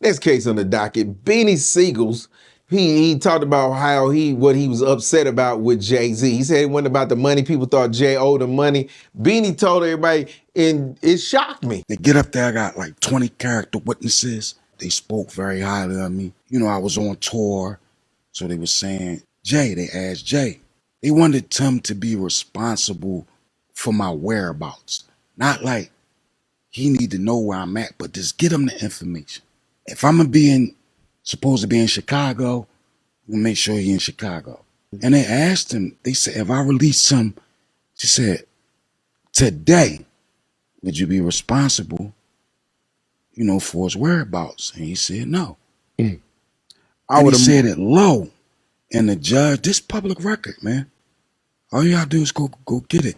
Next case on the docket, Beanie Sigel's. He talked about what he was upset about with Jay-Z. He said it wasn't about the money. People thought Jay owed him money. Beanie told everybody, and it shocked me. They get up there, I got like 20 character witnesses. They spoke very highly of me. You know, I was on tour, so they were saying, Jay, they asked Jay. They wanted him to be responsible for my whereabouts. Not like he need to know where I'm at, but just get him the information. If I'm supposed to be in Chicago, we'll make sure he's in Chicago. And they asked him, they said, if I release him, she said, today, would you be responsible, you know, for his whereabouts? And he said, no. And he said it low. And the judge, this public record, man. All you gotta do is go get it.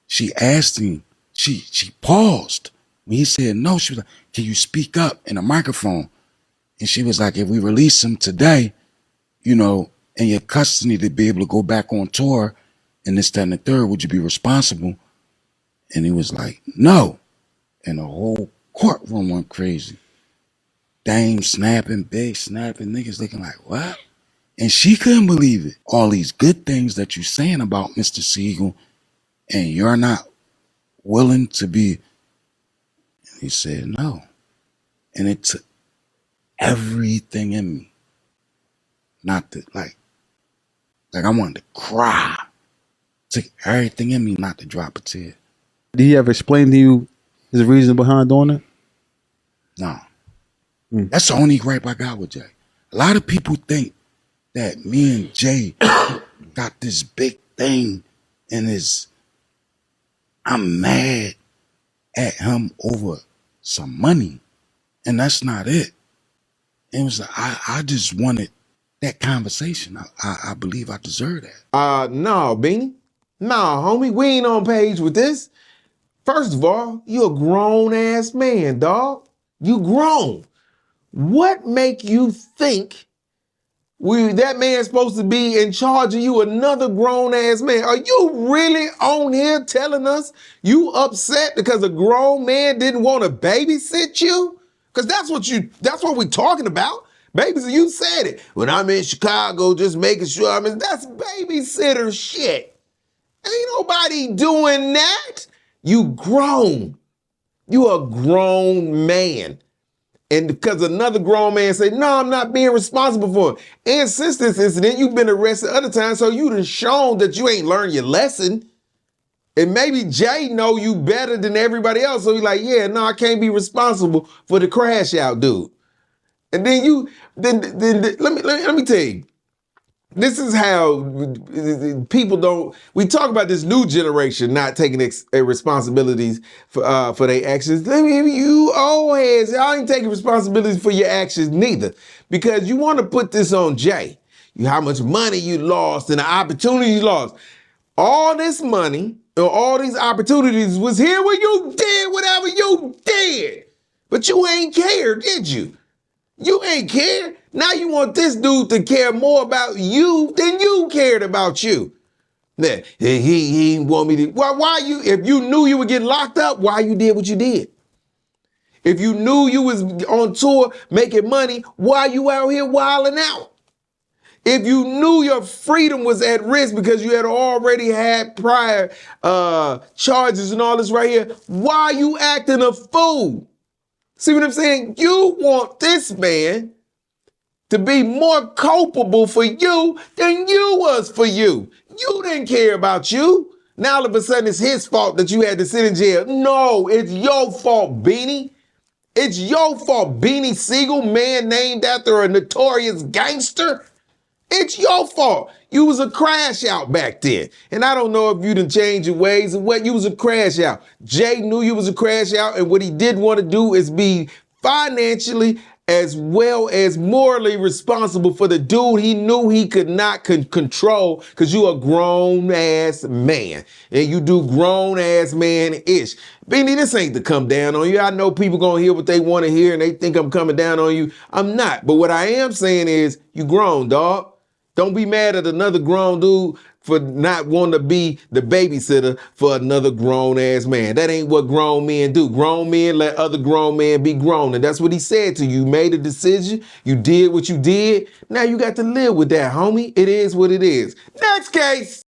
She asked him, she paused. When he said no, she was like, can you speak up in a microphone? And she was like, if we release him today, you know, in your custody to be able to go back on tour and this, that, and the third, would you be responsible? And he was like, no. And the whole courtroom went crazy. Dame snapping, big snapping, niggas looking like, what? And she couldn't believe it. All these good things that you're saying about Mr. Sigel, and you're not willing to be. And he said no. And it took everything in me not to, like I wanted to cry. It took everything in me not to drop a tear. Did he ever explain to you his reason behind doing it? No. That's the only gripe I got with Jay. A lot of people think that me and Jay got this big thing and I'm mad at him over some money. And that's not it. It was like, I just wanted that conversation. I believe I deserve that. No, Beanie. Nah, homie, we ain't on page with this. First of all, you a grown-ass man, dog. You grown. What make you think that man's supposed to be in charge of you, another grown-ass man? Are you really on here telling us you upset because a grown man didn't want to babysit you? Because that's what we're talking about. Babies, you said it. When I'm in Chicago, just making sure that's babysitter shit. Ain't nobody doing that. You grown. You a grown man. And because another grown man say, no, I'm not being responsible for it. And since this incident, you've been arrested other times, so you done shown that you ain't learned your lesson. And maybe Jay know you better than everybody else. So he's like, yeah, no, I can't be responsible for the crash out, dude. And then let me tell you, this is how people we talk about this new generation not taking responsibilities for their actions. You old heads, y'all ain't taking responsibilities for your actions neither. Because you want to put this on Jay. How much money you lost and the opportunity you lost. All this money or all these opportunities was here when you did whatever you did. But you ain't care, did you? You ain't care. Now you want this dude to care more about you than you cared about you. He didn't want me to. Why you, if you knew you would get locked up, why you did what you did? If you knew you was on tour making money, why you out here wilding out? If you knew your freedom was at risk because you had already had prior charges and all this right here, why you acting a fool? See what I'm saying? You want this man to be more culpable for you than you was for you. You didn't care about you. Now all of a sudden it's his fault that you had to sit in jail. No, it's your fault, Beanie. It's your fault, Beanie Sigel, man named after a notorious gangster. It's your fault. You was a crash out back then. And I don't know if you done changed your ways or what. You was a crash out. Jay knew you was a crash out, and what he did want to do is be financially as well as morally responsible for the dude he knew he could not control, because you a grown-ass man. And you do grown-ass man-ish. Beanie, this ain't to come down on you. I know people gonna hear what they want to hear, and they think I'm coming down on you. I'm not. But what I am saying is, you grown, dog. Don't be mad at another grown dude for not wanting to be the babysitter for another grown ass man. That ain't what grown men do. Grown men let other grown men be grown. And that's what he said to you. You made a decision. You did what you did. Now you got to live with that, homie. It is what it is. Next case.